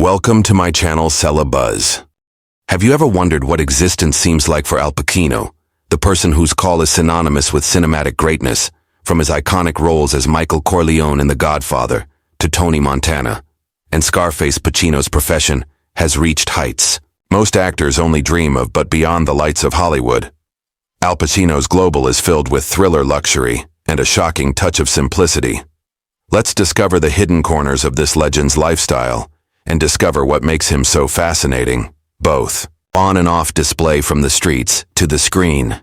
Welcome to my channel, Sella Buzz. Have you ever wondered what existence seems like for Al Pacino, the person whose call is synonymous with cinematic greatness, from his iconic roles as Michael Corleone in The Godfather to Tony Montana? And Scarface, Pacino's profession has reached heights most actors only dream of, but beyond the lights of Hollywood. Al Pacino's global is filled with thriller luxury and a shocking touch of simplicity. Let's discover the hidden corners of this legend's lifestyle and discover what makes him so fascinating, both on and off display, from the streets to the screen.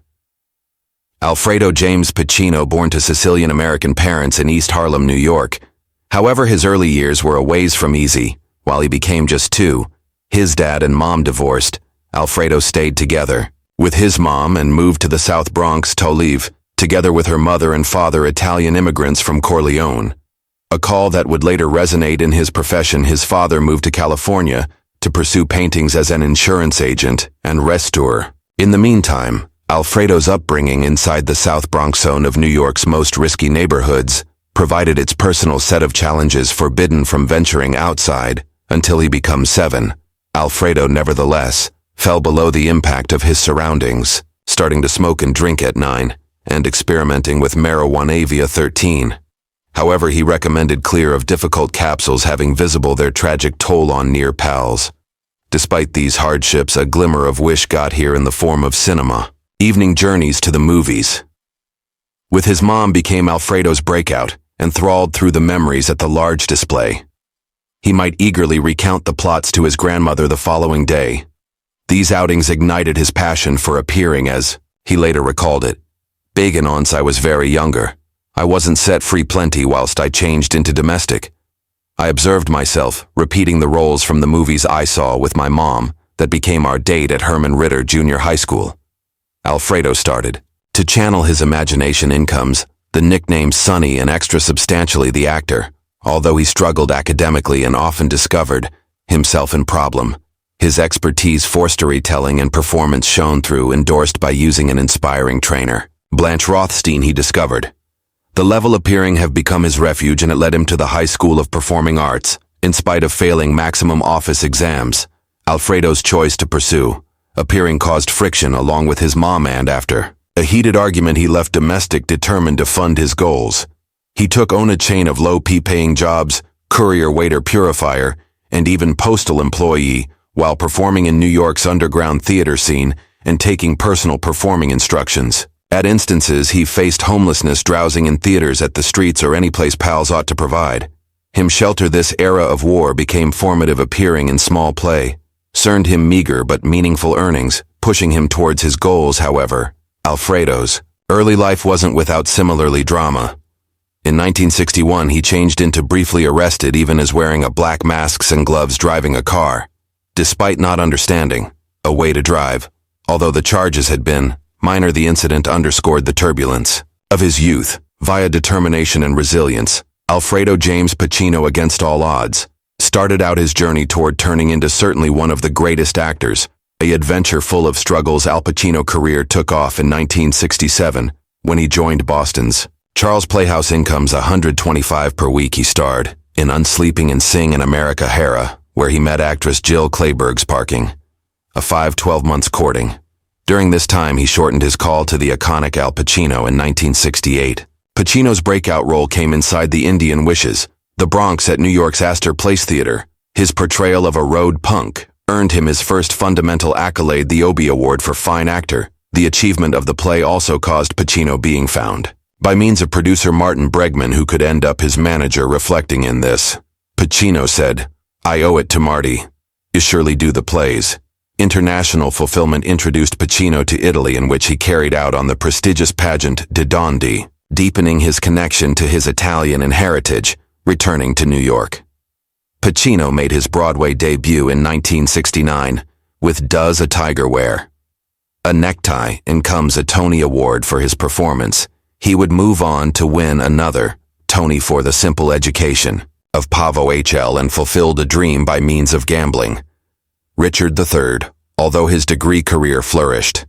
Alfredo James Pacino, born to Sicilian-American parents in East Harlem, New York. However, his early years were a ways from easy. While he became just 2, his dad and mom divorced. Alfredo stayed together with his mom and moved to the South Bronx to live together with her mother and father, Italian immigrants from Corleone. A call that would later resonate in his profession. His father moved to California to pursue paintings as an insurance agent and restaurateur. In the meantime, Alfredo's upbringing inside the South Bronx zone of New York's most risky neighborhoods provided its personal set of challenges, forbidden from venturing outside until he becomes 7. Alfredo, nevertheless, fell below the impact of his surroundings, starting to smoke and drink at 9 and experimenting with marijuana via 13. However, he recommended clear of difficult capsules, having visible their tragic toll on near pals. Despite these hardships, a glimmer of wish got here in the form of cinema. Evening journeys to the movies with his mom became Alfredo's breakout, enthralled through the memories at the large display. He might eagerly recount the plots to his grandmother the following day. These outings ignited his passion for appearing, as he later recalled it. "Big and once I was very younger. I wasn't set free plenty whilst I changed into domestic. I observed myself repeating the roles from the movies I saw with my mom that became our date at Herman Ritter Junior High School." Alfredo started to channel his imagination. Incomes the nickname Sonny and extra substantially the actor. Although he struggled academically and often discovered himself in problem, his expertise for storytelling and performance shone through, endorsed by using an inspiring trainer, Blanche Rothstein. He discovered the level appearing have become his refuge, and it led him to the High School of Performing Arts. In spite of failing maximum office exams, Alfredo's choice to pursue appearing caused friction along with his mom, and after a heated argument he left domestic, determined to fund his goals. He took on a chain of low-paying jobs: courier, waiter, purifier, and even postal employee, while performing in New York's underground theater scene and taking personal performing instructions. At instances, he faced homelessness, drowsing in theaters, at the streets, or any place pals ought to provide him shelter. This era of war became formative. Appearing in small play earned him meager but meaningful earnings, pushing him towards his goals. However, Alfredo's early life wasn't without similarly drama. In 1961, he changed into briefly arrested, even as wearing a black mask and gloves, driving a car, despite not understanding a way to drive. Although the charges had been minor, the incident underscored the turbulence of his youth. Via determination and resilience, Alfredo James Pacino, against all odds, started out his journey toward turning into certainly one of the greatest actors. An adventure full of struggles. Al Pacino's career took off in 1967 when he joined Boston's Charles Playhouse. Incomes $125 per week. He starred in Unsleeping and Sing in America Hera, where he met actress Jill Clayburgh's Parking, a 12 months courting. During this time, he shortened his call to the iconic Al Pacino. In 1968, Pacino's breakout role came inside The Indian Wishes, the Bronx, at New York's Astor Place Theater. His portrayal of a road punk earned him his first fundamental accolade, the Obie Award for Fine Actor. The achievement of the play also caused Pacino being found by means of producer Martin Bregman, who could end up his manager. Reflecting in this, Pacino said, "I owe it to Marty. You surely do the plays." International fulfillment introduced Pacino to Italy, in which he carried out on the prestigious pageant De Dondi, deepening his connection to his Italian heritage. Returning to New York, Pacino made his Broadway debut in 1969 with Does a Tiger Wear a Necktie? Incomes a Tony Award for his performance. He would move on to win another Tony for The Simple Education of Pavo H.L. and fulfilled a dream by means of gambling. Richard III, although his degree career flourished,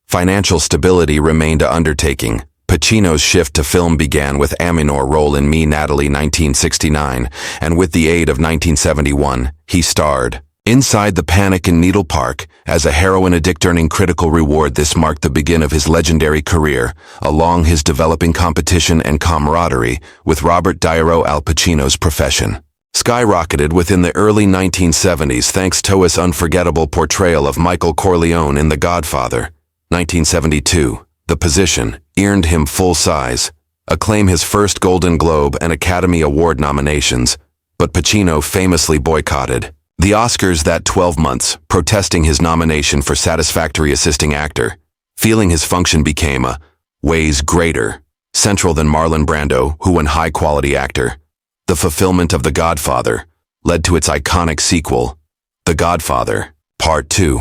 financial stability remained an undertaking. Pacino's shift to film began with a minor role in Me, Natalie 1969, and with the aid of 1971, he starred Inside the Panic in Needle Park as a heroin addict, earning critical reward. This marked the begin of his legendary career, along his developing competition and camaraderie with Robert De Niro. Al Pacino's profession skyrocketed within the early 1970s thanks to his unforgettable portrayal of Michael Corleone in The Godfather, 1972. The position earned him full-size acclaim, his first Golden Globe and Academy Award nominations, but Pacino famously boycotted the Oscars that 12 months, protesting his nomination for satisfactory assisting actor, feeling his function became a ways greater central than Marlon Brando, who won high-quality actor. The fulfillment of The Godfather led to its iconic sequel, The Godfather, Part 2,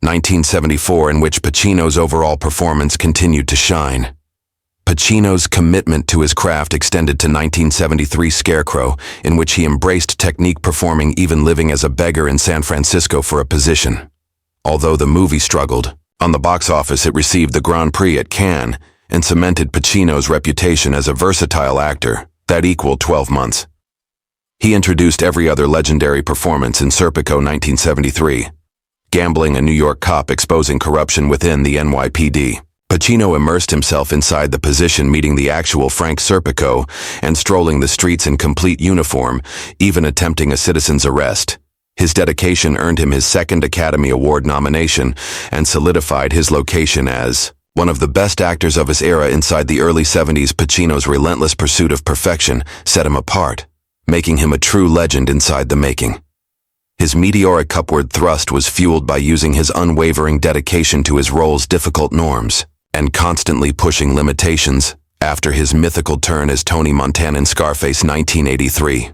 1974, in which Pacino's overall performance continued to shine. Pacino's commitment to his craft extended to 1973 Scarecrow, in which he embraced technique, performing even living as a beggar in San Francisco for a position. Although the movie struggled on the box office, it received the Grand Prix at Cannes and cemented Pacino's reputation as a versatile actor that equaled 12 months. He introduced every other legendary performance in Serpico 1973, gambling a New York cop exposing corruption within the NYPD. Pacino immersed himself inside the position, meeting the actual Frank Serpico and strolling the streets in complete uniform, even attempting a citizen's arrest. His dedication earned him his second Academy Award nomination and solidified his location as one of the best actors of his era. Inside the early 70s, Pacino's relentless pursuit of perfection set him apart, making him a true legend inside the making. His meteoric upward thrust was fueled by using his unwavering dedication to his role's difficult norms and constantly pushing limitations. After his mythical turn as Tony Montana in Scarface 1983,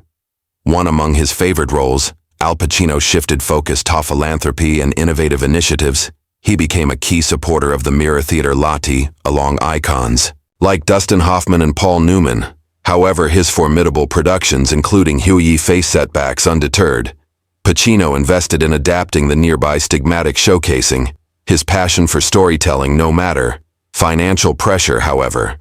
one among his favorite roles, Al Pacino shifted focus to philanthropy and innovative initiatives. He became a key supporter of the Mirror Theater Latte, along icons like Dustin Hoffman and Paul Newman. However, his formidable productions, including Huey, faced setbacks. Undeterred, Pacino invested in adapting the nearby stigmatic, showcasing his passion for storytelling no matter financial pressure. However,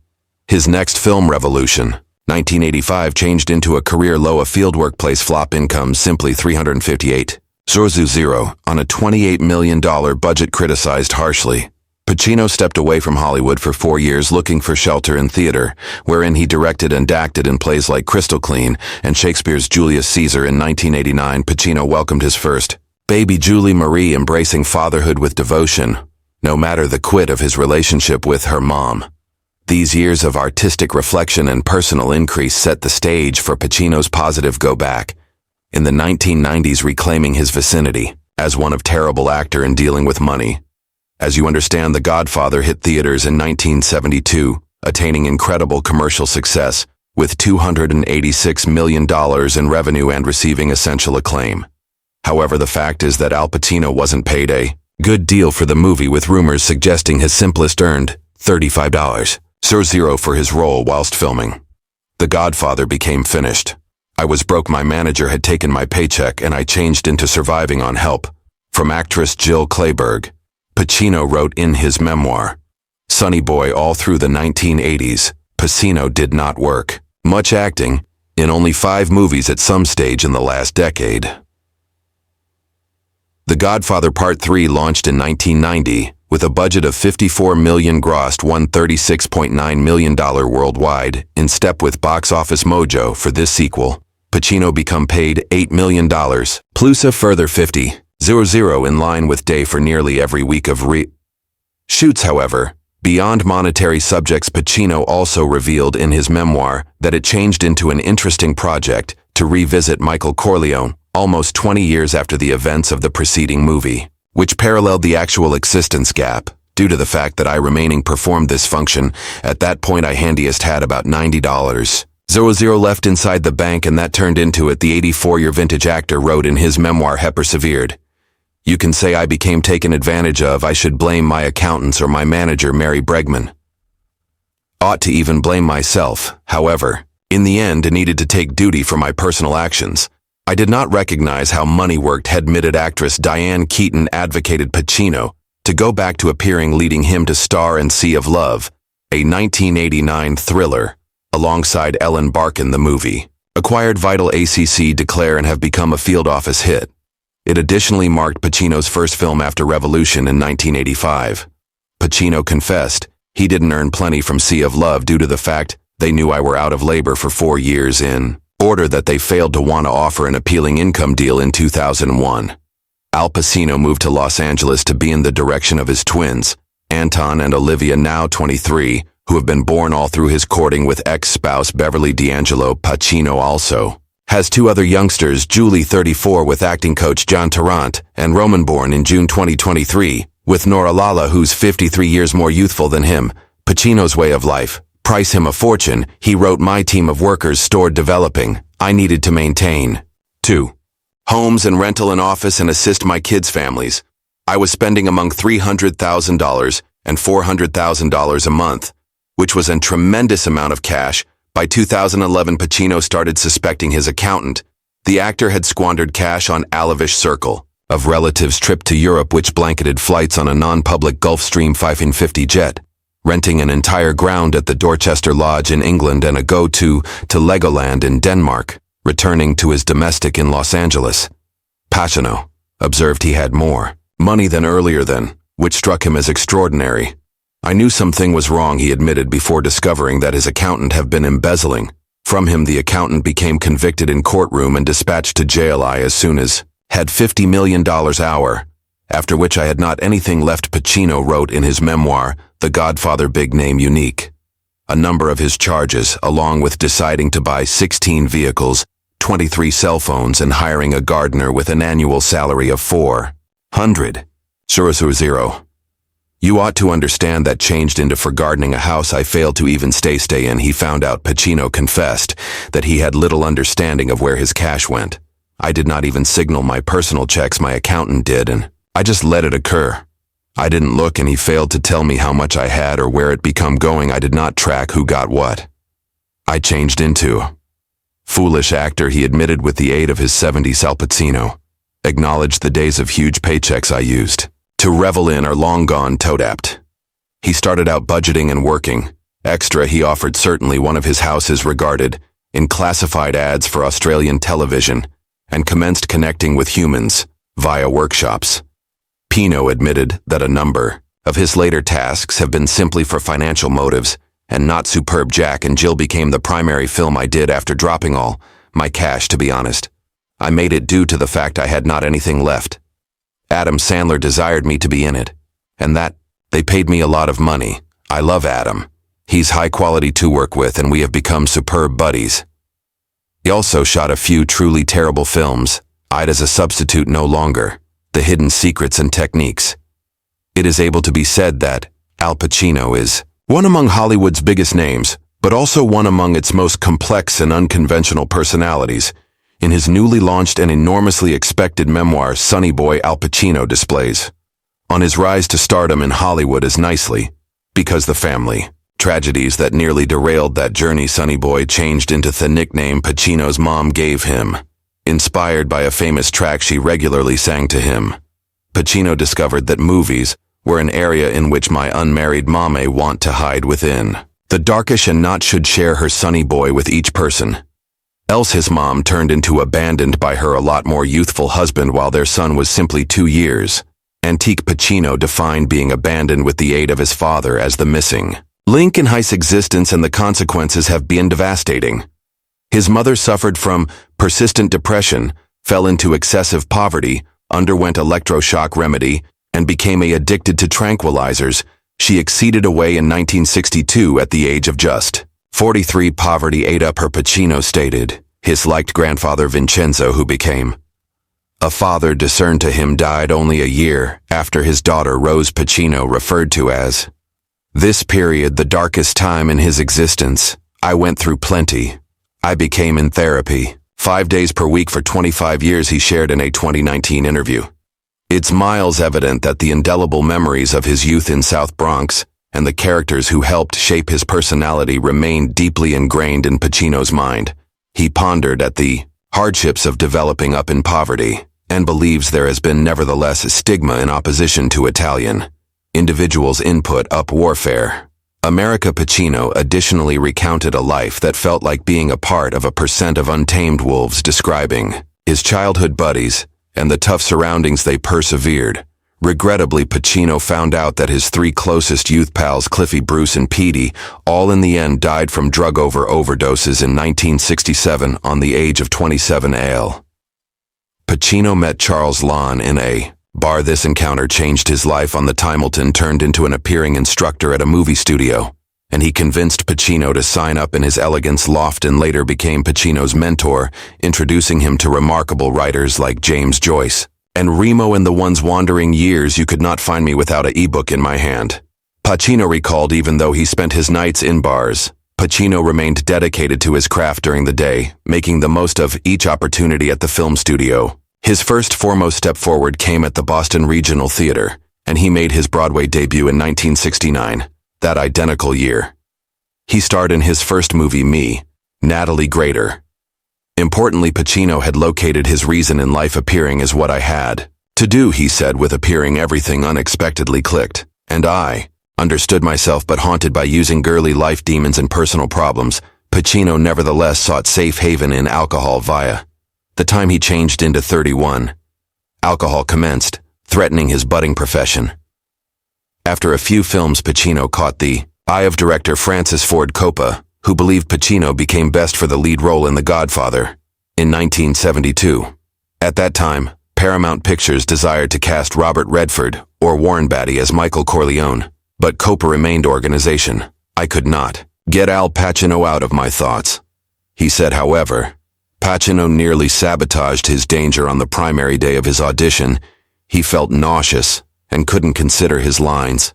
his next film, Revolution, 1985, changed into a career low, a field workplace flop, income simply $358,000 on a $28 million budget. Criticized harshly, Pacino stepped away from Hollywood for 4 years, looking for shelter in theater, wherein he directed and acted in plays like Crystal Clean and Shakespeare's Julius Caesar. In 1989, Pacino welcomed his first baby, Julie Marie, embracing fatherhood with devotion, no matter the quid of his relationship with her mom. These years of artistic reflection and personal increase set the stage for Pacino's positive go back in the 1990s, reclaiming his vicinity as one of terrible actor in dealing with money. As you understand, The Godfather hit theaters in 1972, attaining incredible commercial success with $286 million in revenue and receiving essential acclaim. However, the fact is that Al Pacino wasn't paid a good deal for the movie, with rumors suggesting his simplest earned $35,000 for his role whilst filming. The Godfather became finished. I was broke, my manager had taken my paycheck, and I changed into surviving on help from actress Jill Clayburgh. Pacino wrote in his memoir, Sonny Boy. All through the 1980s, Pacino did not work much, acting in only 5 movies at some stage in the last decade. The Godfather Part 3 launched in 1990 with a budget of $54 million, grossed $136.9 million worldwide. In step with box office mojo for this sequel, Pacino became paid $8 million, plus a further $50,000 in line with day for nearly every week of shoots. However, beyond monetary subjects, Pacino also revealed in his memoir that it changed into an interesting project to revisit Michael Corleone almost 20 years after the events of the preceding movie, which paralleled the actual existence gap. Due to the fact that I remaining performed this function, at that point I handiest had about $90,000 left inside the bank, and that turned into it. The 84-year vintage actor wrote in his memoir, "He persevered. You can say I became taken advantage of. I should blame my accountants or my manager, Mary Bregman. Ought to even blame myself. However, in the end, I needed to take duty for my personal actions. I did not recognize how money worked." Head-midted actress Diane Keaton advocated Pacino to go back to appearing, leading him to star in Sea of Love, a 1989 thriller, alongside Ellen Barkin the movie, acquired vital ACC declare and have become a field office hit. It additionally marked Pacino's first film after Revolution in 1985. Pacino confessed he didn't earn plenty from Sea of Love due to the fact they knew I were out of labor for 4 years in order that they failed to want to offer an appealing income deal in 2001. Al Pacino moved to Los Angeles to be in the direction of his twins, Anton and Olivia, now 23, who have been born all through his courting with ex-spouse Beverly D'Angelo. Pacino also has 2 other youngsters, Julie 34 with acting coach John Tarrant, and Roman born in June 2023, with Nora Lala who's 53 years more youthful than him. Pacino's way of life price him a fortune. He wrote, "My team of workers stored developing. I needed to maintain 2 homes and rental an office and assist my kids' families. I was spending among $300,000 and $400,000 a month, which was a tremendous amount of cash. By 2011, Pacino started suspecting his accountant. The actor had squandered cash on a lavish circle of relatives' trip to Europe, which blanketed flights on a non-public Gulfstream 550 jet, renting an entire ground at the Dorchester Lodge in England and a go-to to Legoland in Denmark, returning to his domestic in Los Angeles. Pacino observed he had more money than earlier then, which struck him as extraordinary. I knew something was wrong, he admitted, before discovering that his accountant had been embezzling. From him, the accountant became convicted in courtroom and dispatched to jail. I, as soon as, had $50 million hour, after which I had not anything left. Pacino wrote in his memoir, The Godfather, Big Name Unique, a number of his charges, along with deciding to buy 16 vehicles, 23 cell phones, and hiring a gardener with an annual salary of $400,000. You ought to understand that changed into for gardening a house I failed to even stay in. He found out. Pacino confessed that he had little understanding of where his cash went. I did not even signal my personal checks, my accountant did, and I just let it occur. I didn't look, and he failed to tell me how much I had or where it become going. I did not track who got what. I changed into foolish actor, he admitted with the aid of his 70s. Al Pacino acknowledged the days of huge paychecks I used to revel in are long gone, toad-apt. He started out budgeting and working extra. He offered certainly one of his houses regarded in classified ads for Australian television and commenced connecting with humans via workshops. Pino admitted that a number of his later tasks have been simply for financial motives and not superb. Jack and Jill became the primary film I did after dropping all my cash. To be honest, I made it due to the fact I had not anything left. Adam Sandler desired me to be in it, and that they paid me a lot of money. I love Adam. He's high quality to work with, and we have become superb buddies. He also shot a few truly terrible films. I'd as a substitute no longer. The Hidden Secrets and Techniques. It is able to be said that Al Pacino is one among Hollywood's biggest names, but also one among its most complex and unconventional personalities. In his newly launched and enormously expected memoir, Sonny Boy, Al Pacino displays on his rise to stardom in Hollywood as nicely, because the family tragedies that nearly derailed that journey Sonny Boy changed into the nickname Pacino's mom gave him, inspired by a famous track she regularly sang to him. Pacino discovered that movies were an area in which my unmarried mom may want to hide within the darkish and not should share her Sonny Boy with each person. Else his mom turned into abandoned by her a lot more youthful husband while their son was simply 2 years. Antique Pacino defined being abandoned with the aid of his father as the missing link in his existence, and the consequences have been devastating. His mother suffered from persistent depression, fell into excessive poverty, underwent electroshock remedy, and became addicted to tranquilizers. She exceeded away in 1962 at the age of just 43. Poverty ate up her, Pacino stated. His liked grandfather Vincenzo, who became a father discerned to him, died only a year after his daughter Rose. Pacino referred to as this period the darkest time in his existence. I went through plenty. I became in therapy 5 days per week for 25 years, he shared in a 2019 interview. It's miles evident that the indelible memories of his youth in South Bronx and the characters who helped shape his personality remained deeply ingrained in Pacino's mind. He pondered at the hardships of developing up in poverty and believes there has been nevertheless a stigma in opposition to Italian individuals' input up warfare. America Pacino additionally recounted a life that felt like being a part of a percent of untamed wolves, describing his childhood buddies and the tough surroundings they persevered. Regrettably, Pacino found out that his three closest youth pals, Cliffy, Bruce, and Petey, all in the end died from drug overdoses in 1967 on the age of 27 AL. Pacino met Charles Lon in a bar. This encounter changed his life. On the Timilton turned into an appearing instructor at a movie studio, and he convinced Pacino to sign up in his Elegance loft and later became Pacino's mentor, introducing him to remarkable writers like James Joyce and Remo. In the one's wandering years, you could not find me without an ebook in my hand. Pacino recalled, even though he spent his nights in bars, Pacino remained dedicated to his craft during the day, making the most of each opportunity at the film studio. His first foremost step forward came at the Boston Regional Theater, and he made his Broadway debut in 1969, that identical year. He starred in his first movie, Me, Natalie Grater. Importantly, Pacino had located his reason in life. Appearing is what I had to do, he said. With appearing, everything unexpectedly clicked, and I understood myself. But haunted by using girly life demons and personal problems, Pacino nevertheless sought safe haven in alcohol. Via the time he changed into 31, alcohol commenced threatening his budding profession. After a few films, Pacino caught the eye of director Francis Ford Coppola, who believed Pacino became best for the lead role in The Godfather in 1972. At that time, Paramount Pictures desired to cast Robert Redford or Warren Beatty as Michael Corleone, but Coppola remained organization. I could not get Al Pacino out of my thoughts, he said. However, Pacino nearly sabotaged his danger on the primary day of his audition. He felt nauseous and couldn't consider his lines.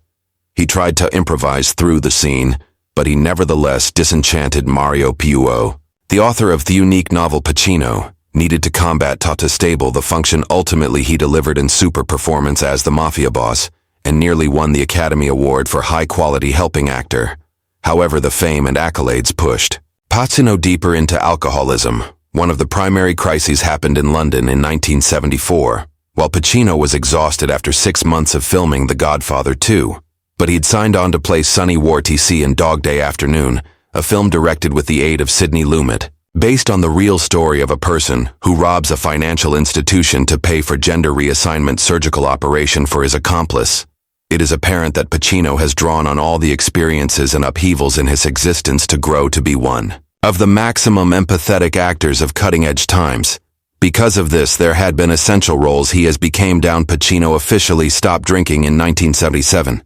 He tried to improvise through the scene, but he nevertheless disenchanted Mario Puzo, the author of the unique novel Pacino, needed to combat to stable the function. Ultimately, he delivered in super performance as the mafia boss and nearly won the Academy Award for high-quality helping actor. However, the fame and accolades pushed Pacino deeper into alcoholism. One of the primary crises happened in London in 1974, while Pacino was exhausted after 6 months of filming The Godfather 2. But he'd signed on to play Sonny War-TC in Dog Day Afternoon, a film directed with the aid of Sidney Lumet, based on the real story of a person who robs a financial institution to pay for gender reassignment surgical operation for his accomplice. It is apparent that Pacino has drawn on all the experiences and upheavals in his existence to grow to be one of the maximum empathetic actors of cutting-edge times. Because of this, there had been essential roles he has became down. Pacino officially stopped drinking in 1977.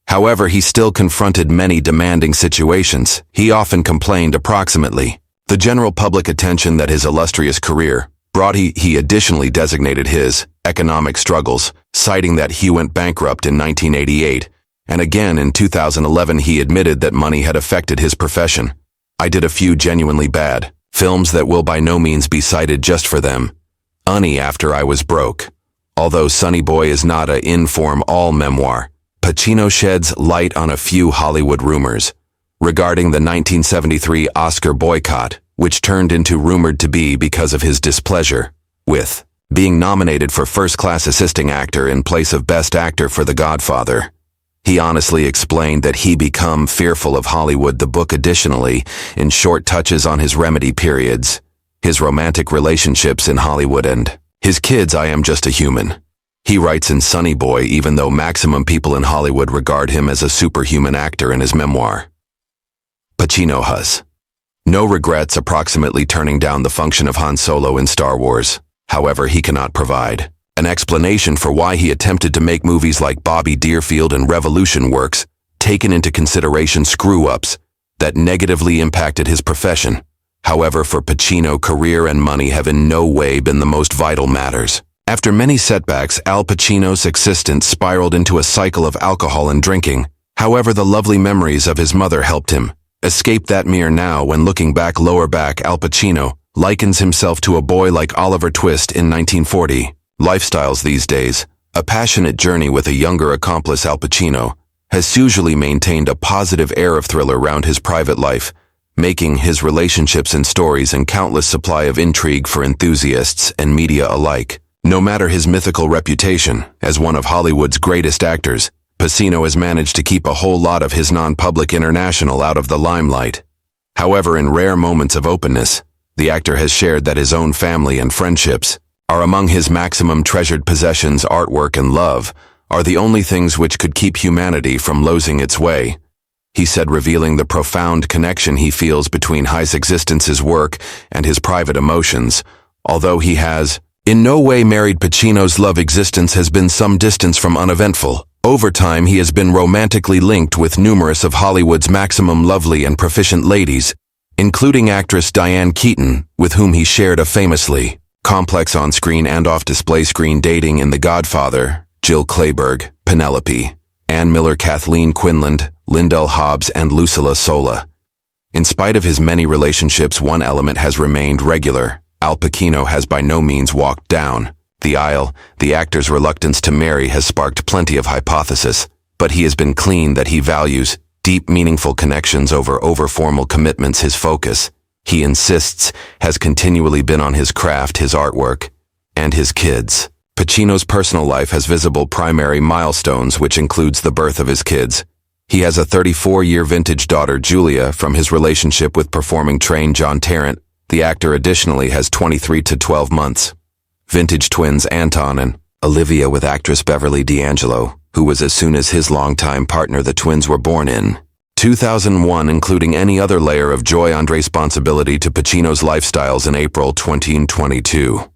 However, he still confronted many demanding situations. He often complained approximately the general public attention that his illustrious career brought. He additionally designated his economic struggles, citing that he went bankrupt in 1988, and again in 2011 he admitted that money had affected his profession. I did a few genuinely bad films that will by no means be cited just for them. Only after I was broke. Although Sonny Boy is not a inform-all memoir, Pacino sheds light on a few Hollywood rumors regarding the 1973 Oscar boycott, which turned into rumored to be because of his displeasure with being nominated for first-class assisting actor in place of best actor for The Godfather. He honestly explained that he become fearful of Hollywood. The book additionally, in short, touches on his remedy periods, his romantic relationships in Hollywood, and his kids. I am just a human, he writes in Sonny Boy, even though maximum people in Hollywood regard him as a superhuman actor in his memoir. Pacino has no regrets approximately turning down the function of Han Solo in Star Wars. However, he cannot provide an explanation for why he attempted to make movies like Bobby Deerfield and Revolution works, taken into consideration screw-ups that negatively impacted his profession. However, for Pacino, career and money have in no way been the most vital matters. After many setbacks, Al Pacino's existence spiraled into a cycle of alcohol and drinking. However, the lovely memories of his mother helped him escape that mere now. When looking back, lower back, Al Pacino likens himself to a boy like Oliver Twist in 1940. Lifestyles these days, a passionate journey with a younger accomplice. Al Pacino has usually maintained a positive air of thriller around his private life, making his relationships and stories and countless supply of intrigue for enthusiasts and media alike. No matter his mythical reputation as one of Hollywood's greatest actors, Pacino has managed to keep a whole lot of his non-public international out of the limelight. However, in rare moments of openness, the actor has shared that his own family and friendships are among his maximum treasured possessions. Artwork and love are the only things which could keep humanity from losing its way, he said, revealing the profound connection he feels between his existence's work and his private emotions. Although he has in no way married, Pacino's love existence has been some distance from uneventful. Over time, he has been romantically linked with numerous of Hollywood's maximum lovely and proficient ladies, including actress Diane Keaton, with whom he shared a famously complex on-screen and off-display screen dating in The Godfather, Jill Clayburgh, Penelope, Ann Miller, Kathleen Quinlan, Lindell Hobbs, and Lucilla Sola. In spite of his many relationships, one element has remained regular. Al Pacino has by no means walked down the aisle. The actor's reluctance to marry has sparked plenty of hypothesis, but he has been clean that he values deep, meaningful connections over formal commitments. His focus, he insists, has continually been on his craft, his artwork, and his kids. Pacino's personal life has visible primary milestones, which includes the birth of his kids. He has a 34-year vintage daughter, Julia, from his relationship with performing train John Tarrant. The actor additionally has 23 to 12 months vintage twins Anton and Olivia with actress Beverly D'Angelo, who was as soon as his longtime partner. The twins were born in 2001, including any other layer of joy and responsibility to Pacino's lifestyles in April 2022.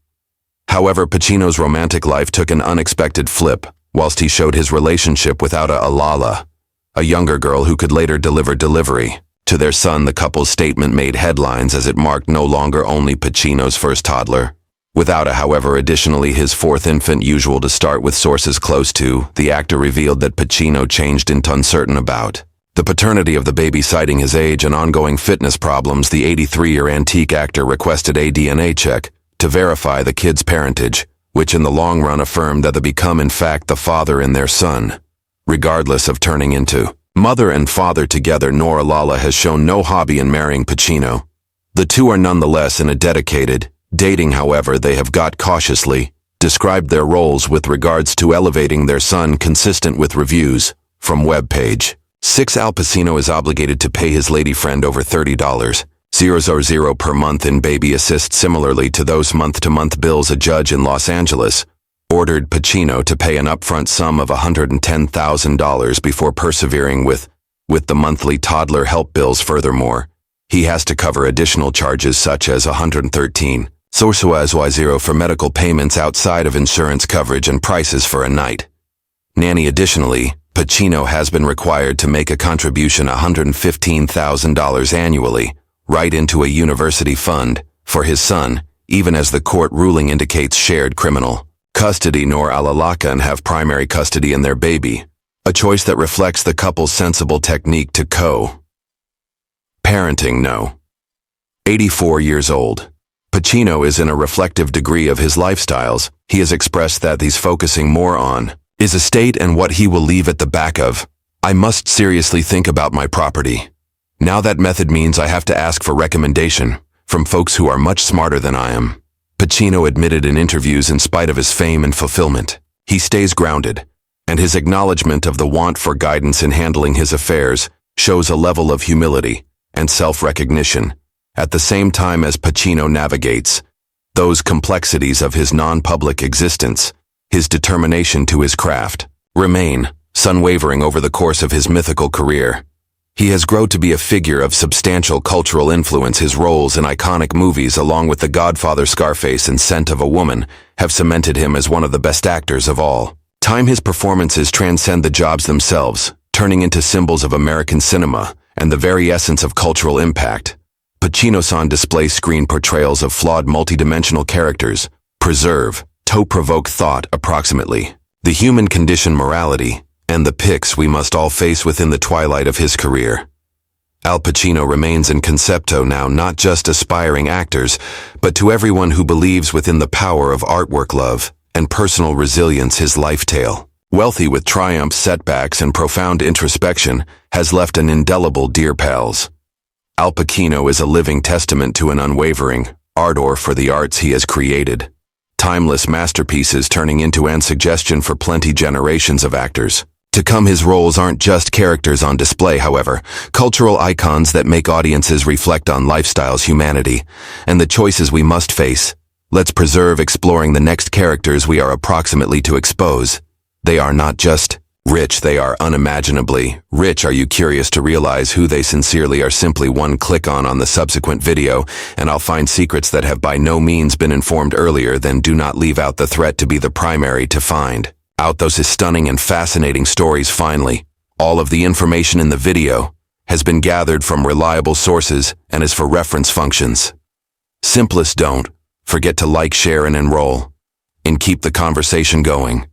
However, Pacino's romantic life took an unexpected flip whilst he showed his relationship with Ada Alala, a younger girl who could later delivery to their son. The couple's statement made headlines as it marked no longer only Pacino's first toddler, without a, however, additionally his fourth infant. Usual to start with. Sources close to the actor revealed that Pacino changed into uncertain about the paternity of the baby, citing his age and ongoing fitness problems. The 83-year antique actor requested a DNA check to verify the kid's parentage, which in the long run affirmed that they become in fact the father and their son, regardless of turning into mother and father together. Nora Lala has shown no hobby in marrying Pacino. The two are nonetheless in a dedicated dating. However, they have got cautiously described their roles with regards to elevating their son, consistent with reviews from webpage 6. Al Pacino is obligated to pay his lady friend over $30,000 per month in baby assist. Similarly to those month-to-month bills, a judge in Los Angeles ordered Pacino to pay an upfront sum of $110,000 before persevering with the monthly toddler help bills. Furthermore, he has to cover additional charges such as $113,000 for medical payments outside of insurance coverage and prices for a night nanny. Additionally, Pacino has been required to make a contribution $115,000 annually right into a university fund for his son, even as the court ruling indicates shared criminal custody. Nor Alalakan have primary custody in their baby, a choice that reflects the couple's sensible technique to co-parenting. No. 84 years old. Pacino is in a reflective degree of his lifestyles. He has expressed that he's focusing more on his estate and what he will leave at the back of. I must seriously think about my property. Now that method means I have to ask for recommendation from folks who are much smarter than I am, Pacino admitted in interviews. In spite of his fame and fulfillment, he stays grounded, and his acknowledgement of the want for guidance in handling his affairs shows a level of humility and self-recognition. At the same time as Pacino navigates those complexities of his non-public existence, his determination to his craft remain unwavering. Over the course of his mythical career, he has grown to be a figure of substantial cultural influence. His roles in iconic movies, along with The Godfather, Scarface, and Scent of a Woman, have cemented him as one of the best actors of all time. His performances transcend the jobs themselves, turning into symbols of American cinema and the very essence of cultural impact. Pacino's on display screen portrayals of flawed multidimensional characters provoke thought approximately the human condition, morality, and the pics we must all face within the twilight of his career. Al Pacino remains in concepto now, not just aspiring actors, but to everyone who believes within the power of artwork, love, and personal resilience. His life tale, wealthy with triumphs, setbacks, and profound introspection, has left an indelible dear pals. Al Pacino is a living testament to an unwavering ardor for the arts he has created. Timeless masterpieces turning into an suggestion for plenty generations of actors To come, his roles aren't just characters on display, however, cultural icons that make audiences reflect on lifestyle's humanity and the choices we must face. Let's preserve exploring the next characters we are approximately to expose. They are not just rich, they are unimaginably rich. Are you curious to realize who they sincerely are? Simply one click on the subsequent video, and I'll find secrets that have by no means been informed earlier. Then do not leave out the threat to be the primary to find out those stunning and fascinating stories. Finally, all of the information in the video has been gathered from reliable sources and is for reference functions. Simplest, don't forget to like, share, and enroll, and keep the conversation going.